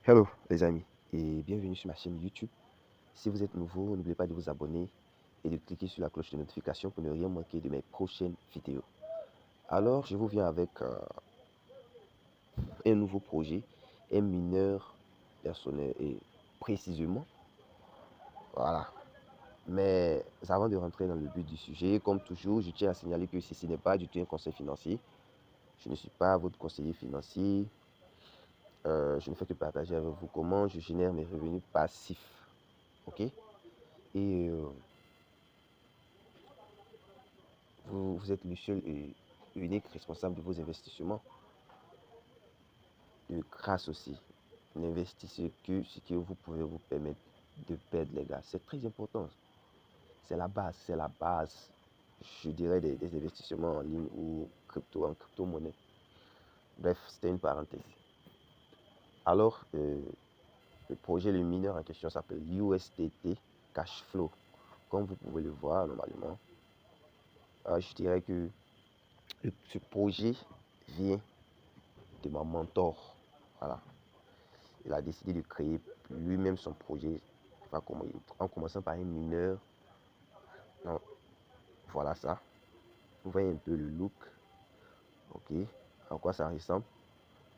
Hello les amis et bienvenue sur ma chaîne YouTube. Si vous êtes nouveau, n'oubliez pas de vous abonner et de cliquer sur la cloche de notification pour ne rien manquer de mes prochaines vidéos. Alors, je vous viens avec un nouveau projet, un mineur personnel et précisément, voilà. Mais avant de rentrer dans le but du sujet, comme toujours, je tiens à signaler que ceci n'est pas du tout un conseil financier. Je ne suis pas votre conseiller financier. Je ne fais que partager avec vous comment je génère mes revenus passifs. Ok? Et vous êtes le seul et unique responsable de vos investissements. Et grâce aussi, n'investissez que ce que vous pouvez vous permettre de perdre, les gars. C'est très important. C'est la base, je dirais, des investissements en ligne ou en crypto-monnaie. Bref, c'était une parenthèse. Alors, le projet, le mineur en question s'appelle USDT Cashflow. Comme vous pouvez le voir normalement, je dirais que ce projet vient de mon mentor. Voilà. Il a décidé de créer lui-même son projet en commençant par un mineur. Donc, voilà ça. Vous voyez un peu le look. Ok. À quoi ça ressemble?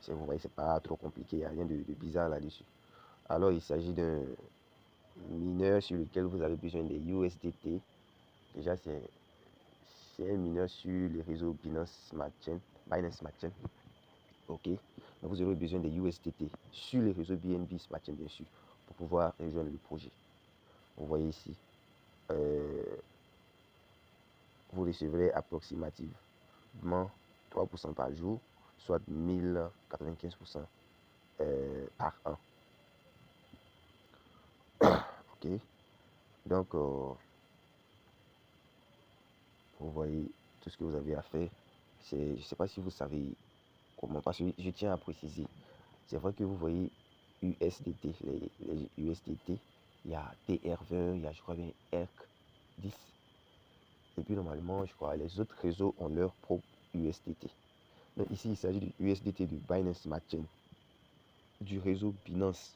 Vous voyez, c'est pas trop compliqué. Il n'y a rien de bizarre là-dessus. Alors, il s'agit d'un mineur sur lequel vous avez besoin des USDT. Déjà, c'est un mineur sur les réseaux Binance Smart Chain. Ok. Donc, vous aurez besoin des USDT sur les réseaux BNB Smart Chain, bien sûr, pour pouvoir rejoindre le projet. Vous voyez ici, vous recevrez approximativement 3% par jour, soit 1095% par an. Ok. Donc, vous voyez tout ce que vous avez à faire. Je ne sais pas si vous savez comment, parce que je tiens à préciser. C'est vrai que vous voyez USDT, les USDT, il y a TR20, il y a, je crois bien, ERC10. Et puis normalement, je crois, les autres réseaux ont leur propre USDT. Donc ici, il s'agit du USDT de Binance Smart Chain, du réseau Binance.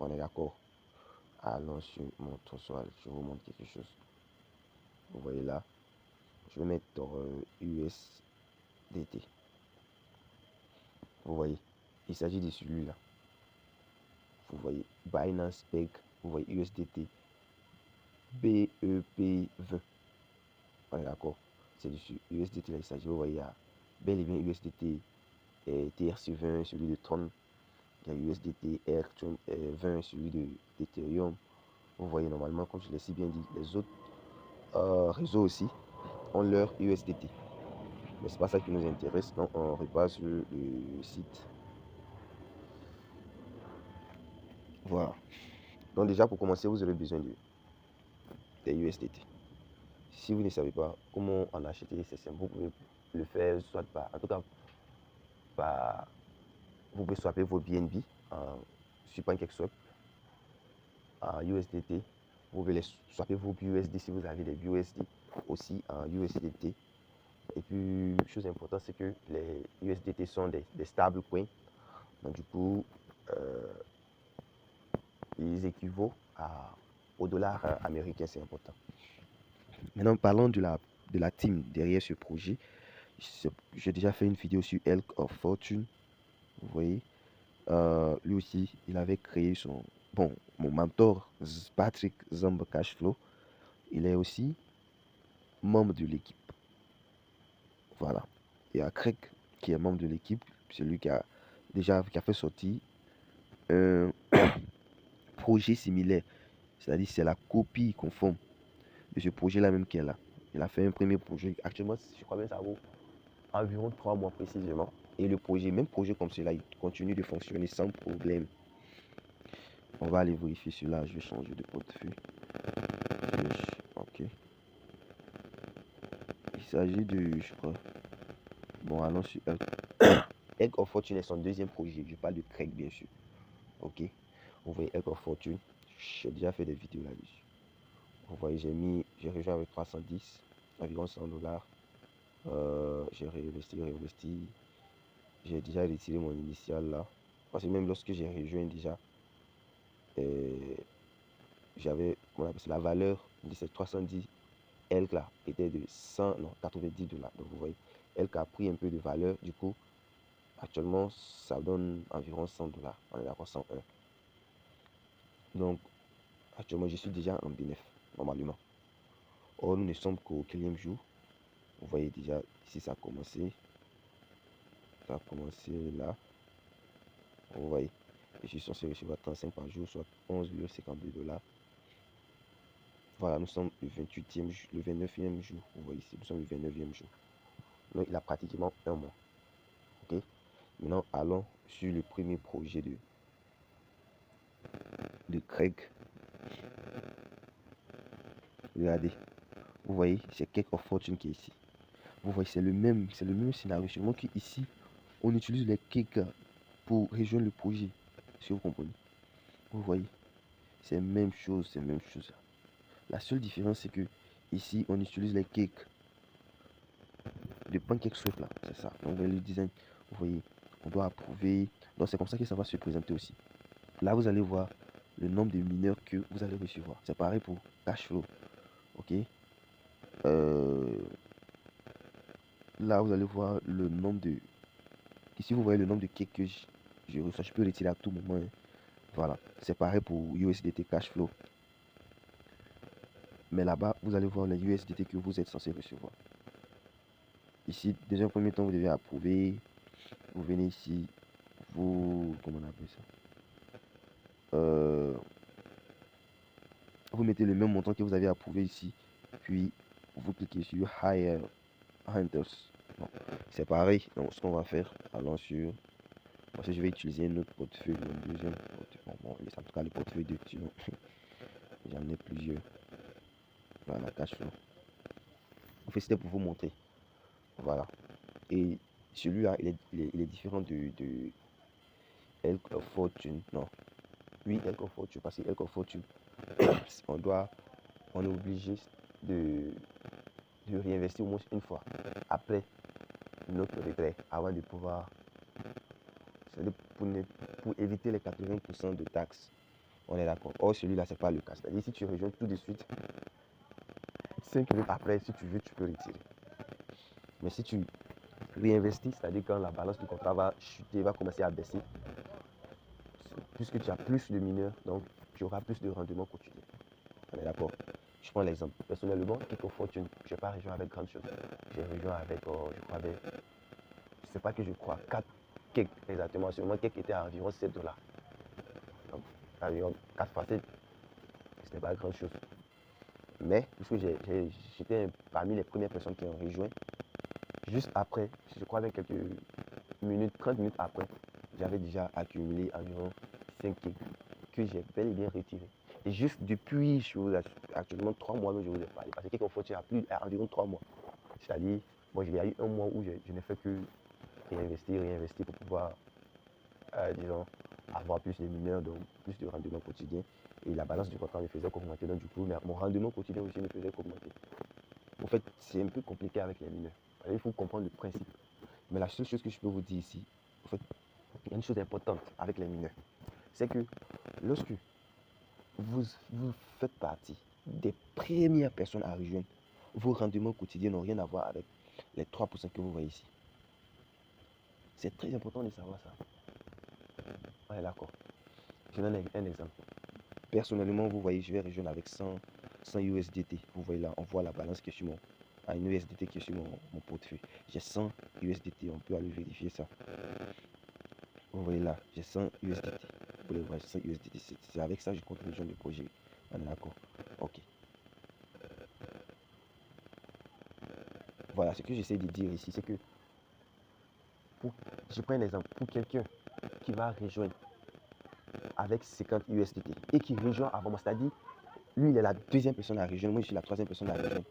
On est d'accord? Allons sur mon toursoir, je vous montre quelque chose. Vous voyez là, je vais mettre USDT. Vous voyez, il s'agit de celui-là. Vous voyez, Binance Peg, vous voyez USDT BEP20. On est d'accord? C'est du USDT là, il s'agit, vous voyez, il y a bel et bien USDT et TRC20, celui de Tron. Il y a USDT R20, celui d'Ethereum. Vous voyez normalement, comme je l'ai si bien dit, les autres réseaux aussi ont leur USDT. Mais c'est pas ça qui nous intéresse, donc on repasse sur le site. Voilà. Donc déjà pour commencer, vous aurez besoin des USDT. Si vous ne savez pas comment en acheter, c'est simple. Vous pouvez le faire soit par, en tout cas, vous pouvez swapper vos BNB sur PancakeSwap en USDT. Vous pouvez les swapper vos BUSD si vous avez des BUSD aussi en USDT. Et puis, chose importante, c'est que les USDT sont des stable coins. Donc, du coup, ils équivaut au dollar américain, c'est important. Maintenant, parlons de la team derrière ce projet. J'ai déjà fait une vidéo sur Elk of Fortune. Vous voyez, lui aussi, il avait créé mon mentor, Patrick Zamba Cashflow. Il est aussi membre de l'équipe. Voilà. Il y a Craig qui est membre de l'équipe. C'est lui qui a fait sortir un projet similaire. C'est-à-dire c'est la copie conforme de ce projet-là même qu'elle a. Il a fait un premier projet. Actuellement, je crois bien que ça vaut environ 3 mois précisément. Et le projet, même projet comme cela, il continue de fonctionner sans problème. On va aller vérifier cela. Je vais changer de portefeuille. Ok. Il s'agit de, je crois. Bon, allons sur Egg of Fortune est son deuxième projet. Je parle de Craig, bien sûr. Ok. Vous voyez Egg of Fortune. J'ai déjà fait des vidéos là-dessus. Vous voyez, j'ai rejoint avec 310, environ $100. J'ai réinvesti. J'ai déjà retiré mon initial là. Parce que même lorsque j'ai rejoint déjà, j'avais, comment on appelle ça, la valeur de ces 310 LK était de 100, non, 90 dollars. Donc vous voyez, LK a pris un peu de valeur. Du coup, actuellement, ça donne environ 100 dollars. On est d'accord, 101. Donc, actuellement, je suis déjà en bénéfice, normalement. Or, nous ne sommes qu'au 4e jour. Vous voyez déjà, ici, ça a commencé. Ça a commencé là. Vous voyez, je suis censé recevoir 35 par jour, soit 11,52 dollars. Voilà, nous sommes le 28e, le 29e jour. Vous voyez ici, nous sommes le 29e jour. Donc, il a pratiquement un mois. Ok. Maintenant, allons sur le premier projet de Craig. Regardez. Vous voyez, c'est Cake of Fortune qui est ici. Vous voyez, c'est le même scénario. Seulement qu'ici, on utilise les cakes pour rejoindre le projet. Si vous comprenez. Vous voyez, c'est la même chose, c'est la même chose. La seule différence, c'est que ici, on utilise les cakes de Pancake Swift là. C'est ça. Donc, vous voyez le design. Vous voyez, on doit approuver. Donc, c'est comme ça que ça va se présenter aussi. Là, vous allez voir le nombre de mineurs que vous allez recevoir. C'est pareil pour Cashflow. Ok. Là, vous allez voir le nombre de... Ici, vous voyez le nombre de cakes que je reçois. Je peux retirer à tout moment. Hein. Voilà. C'est pareil pour USDT Cashflow. Mais là-bas, vous allez voir les USDT que vous êtes censé recevoir. Ici, déjà en premier temps, vous devez approuver. Vous venez ici. Vous... Comment on appelle ça? Vous mettez le même montant que vous avez approuvé ici. Puis, vous cliquez sur Hire Hunters. Bon, c'est pareil. Donc, ce qu'on va faire, allons sur... Parce que je vais utiliser un autre portefeuille, un deuxième portefeuille. Bon, en tout cas, le portefeuille de sinon, j'en ai plusieurs. Voilà, cash flow. En fait, c'était pour vous montrer. Voilà. Et celui-là, il est différent de Elk of Fortune. Non. Oui, Elk of Fortune. Parce que Elk of Fortune, on est obligé de réinvestir au moins une fois après notre retrait avant de pouvoir, pour éviter les 80% de taxes. On est d'accord. Or, celui-là, c'est pas le cas. C'est-à-dire, si tu rejoins tout de suite, 5 minutes après, si tu veux, tu peux retirer. Mais si tu réinvestis, c'est-à-dire quand la balance du contrat va chuter, va commencer à baisser, puisque tu as plus de mineurs, donc tu auras plus de rendement quotidien. On est d'accord. Je prends l'exemple. Personnellement, Cake of Fortune, je n'ai pas rejoint avec grande chose. J'ai rejoint avec, je crois, avec, je sais pas que je crois, 4 cakes exactement. Seulement, cake était à environ 7 dollars. Donc, environ 4 fois 7, ce n'est pas grand chose. Mais, puisque j'étais parmi les premières personnes qui ont rejoint, juste après, je crois avec quelques minutes, 30 minutes après, j'avais déjà accumulé environ 5 cakes que j'ai bel et bien retirés. Et juste depuis, actuellement 3 mois que je vous ai parlé. Parce que Cake of Fortune a environ 3 mois. C'est-à-dire, moi, il y a eu un mois où je n'ai fait que réinvestir pour pouvoir, disons, avoir plus de mineurs, donc plus de rendement quotidien. Et la balance du contrat ne faisait qu'augmenter. Donc, du coup, mon rendement quotidien aussi ne faisait qu'augmenter. En fait, c'est un peu compliqué avec les mineurs. Il faut comprendre le principe. Mais la seule chose que je peux vous dire ici, en fait, il y a une chose importante avec les mineurs. C'est que lorsque vous faites partie des premières personnes à rejoindre, vos rendements quotidiens n'ont rien à voir avec les 3% que vous voyez ici. C'est très important de savoir ça. Ouais, d'accord. Je donne un exemple. Personnellement, vous voyez, je vais rejoindre avec 100 USDT. Vous voyez là, on voit la balance qui est sur une USDT qui est sur mon portefeuille. J'ai 100 USDT, on peut aller vérifier ça. Vous voyez là, j'ai 100 USDT. Vous pouvez voir 100 USDT. C'est avec ça que je compte rejoindre le projet. On est d'accord. Ok. Voilà, ce que j'essaie de dire ici, c'est que, je prends un exemple, pour quelqu'un qui va rejoindre avec 50 USDT et qui rejoint avant moi, c'est-à-dire, lui, il est la deuxième personne à rejoindre, moi, je suis la troisième personne à rejoindre.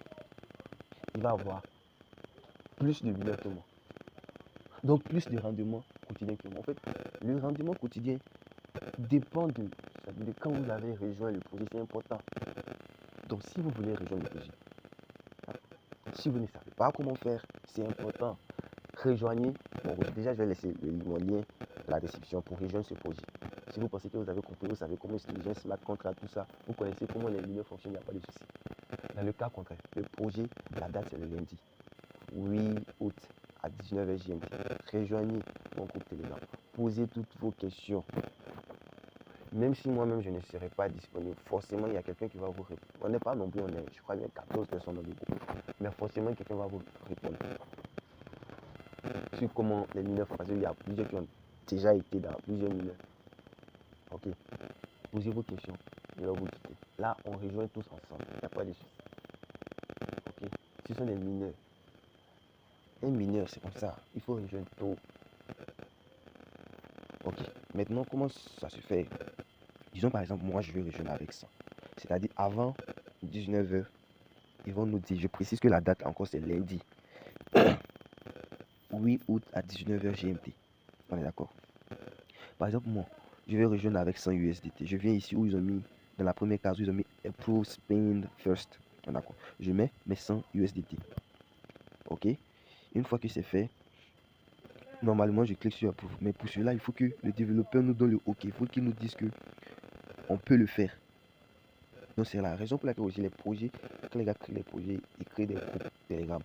Il va avoir plus de mineurs que moi. Donc, plus de rendement quotidien que moi. En fait, le rendement quotidien dépend de quand vous avez rejoint le projet, c'est important. Donc, si vous voulez rejoindre le projet, si vous ne savez pas comment faire, c'est important. Rejoignez. Bon, déjà, je vais laisser mon lien de la description pour rejoindre ce projet. Si vous pensez que vous avez compris, vous savez comment utiliser un smart contract, tout ça, vous connaissez comment les mineurs fonctionnent, il n'y a pas de souci. Dans le cas contraire, le projet, la date c'est le lundi 8 août à 19h GMT. Rejoignez mon groupe Telegram. Posez toutes vos questions. Même si moi-même je ne serai pas disponible, forcément il y a quelqu'un qui va vous répondre. On n'est pas nombreux, on est, je crois, bien 14 personnes dans le groupe. Mais forcément quelqu'un va vous répondre. Sur comment les mineurs font, parce qu'il y a plusieurs qui ont déjà été dans plusieurs mineurs. Ok. Posez vos questions. Je vais vous quitter. Là, on rejoint tous ensemble. Il n'y a pas de souci. Ok. Ce sont des mineurs. Un mineur, c'est comme ça. Il faut rejoindre tôt. Ok. Maintenant, comment ça se fait? Disons par exemple, moi je vais rejoindre avec 100. C'est-à-dire avant 19h, ils vont nous dire, je précise que la date encore c'est lundi 8 août à 19h GMT. On est d'accord? Par exemple, moi, je vais rejoindre avec 100 USDT. Je viens ici où ils ont mis, dans la première case, où ils ont mis Approve Spend First. D'accord. Je mets mes 100 USDT. Ok. Une fois que c'est fait, normalement je clique sur Approve. Mais pour cela, il faut que le développeur nous donne le OK. Il faut qu'il nous dise que on peut le faire. Donc c'est la raison pour laquelle aussi les projets, quand les gars créent les projets, ils créent des groupes Telegram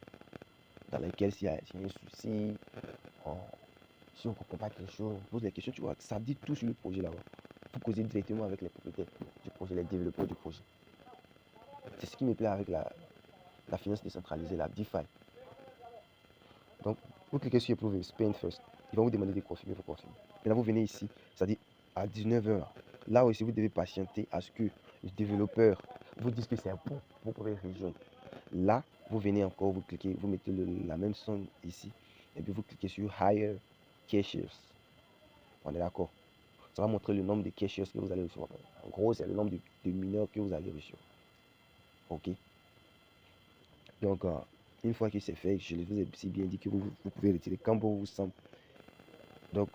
dans lesquels s'il y a un souci, si on ne comprend pas quelque chose, on pose des questions, tu vois, ça dit tout sur le projet là-bas. Vous causez directement avec les propriétaires du projet, les développeurs du projet. C'est ce qui me plaît avec la finance décentralisée, la DeFi. Donc, vous cliquez sur Approve Spend First. Ils vont vous demander de confirmer, vous confirmez. Maintenant, vous venez ici, c'est-à-dire à 19h. Là aussi, vous devez patienter à ce que le développeur vous dise que c'est bon, vous pouvez rejoindre. Là, vous venez encore, vous cliquez, vous mettez la même somme ici, et puis vous cliquez sur Hire Cashiers. On est d'accord? Ça va montrer le nombre de cashiers que vous allez recevoir. En gros, c'est le nombre de mineurs que vous allez recevoir. Ok? Donc, une fois que c'est fait, je vous ai si bien dit que vous pouvez retirer quand bon vous semble. Donc,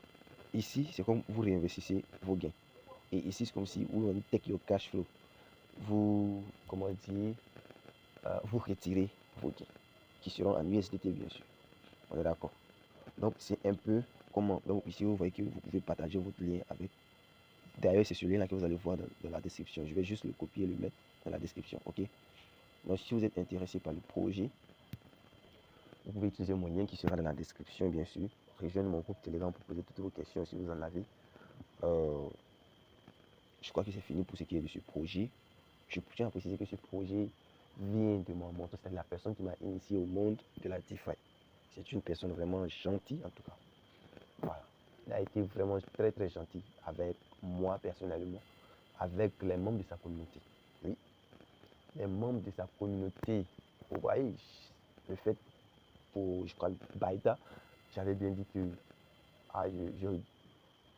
ici, c'est comme vous réinvestissez vos gains. Et ici, c'est comme si vous take your cash flow. Vous, comment dire, vous retirez vos gains, qui seront en USDT, bien sûr. On est d'accord. Donc, c'est un peu comment. Donc, ici, vous voyez que vous pouvez partager votre lien avec. D'ailleurs, c'est ce lien-là que vous allez voir dans la description. Je vais juste le copier et le mettre dans la description. Ok? Donc, si vous êtes intéressé par le projet, vous pouvez utiliser mon lien qui sera dans la description, bien sûr. Rejoindre mon groupe Telegram pour poser toutes vos questions si vous en avez. Je crois que c'est fini pour ce qui est de ce projet. Je tiens à préciser que ce projet vient de mon mentor, c'est la personne qui m'a initié au monde de la DeFi. C'est une personne vraiment gentille, en tout cas. Voilà. Il a été vraiment très très gentil avec moi personnellement, avec les membres de sa communauté. Oui, les membres de sa communauté. Vous voyez, le fait pour, je crois, Baïda, j'avais bien dit que je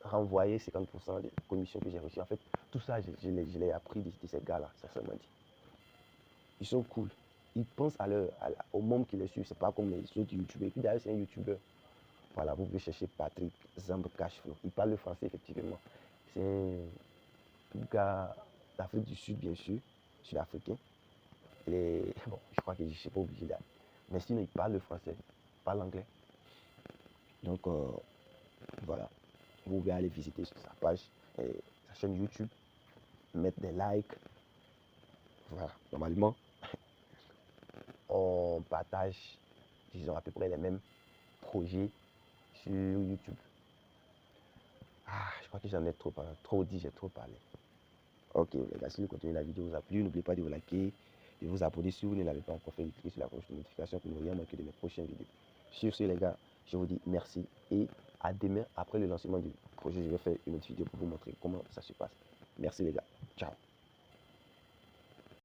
renvoyais 50% des commissions que j'ai reçues. En fait, tout ça, je l'ai appris de ces gars-là, sincèrement dit. Ils sont cool. Ils pensent aux membres qui les suivent. C'est pas comme les autres youtubeurs. Et puis d'ailleurs, c'est un youtubeur. Voilà, vous pouvez chercher Patrick Zamb Cashflow. Il parle le français, effectivement. C'est un gars d'Afrique du Sud, bien sûr, sud-africain. Bon, je crois que je ne suis pas obligé d'aller. Mais sinon, il parle le français, il parle l'anglais. Donc, voilà. Vous pouvez aller visiter sur sa page, sa chaîne YouTube, mettre des likes. Voilà, normalement, on partage, disons, à peu près les mêmes projets sur YouTube. Je crois que j'en ai trop dit, j'ai trop parlé. Ok, les gars, si le contenu de la vidéo vous a plu, n'oubliez pas de vous liker, de vous abonner si vous ne l'avez pas encore fait, de cliquer sur la cloche de notification pour ne rien manquer de mes prochaines vidéos. Sur ce, les gars, je vous dis merci et à demain après le lancement du projet. Je vais faire une autre vidéo pour vous montrer comment ça se passe. Merci les gars. Ciao.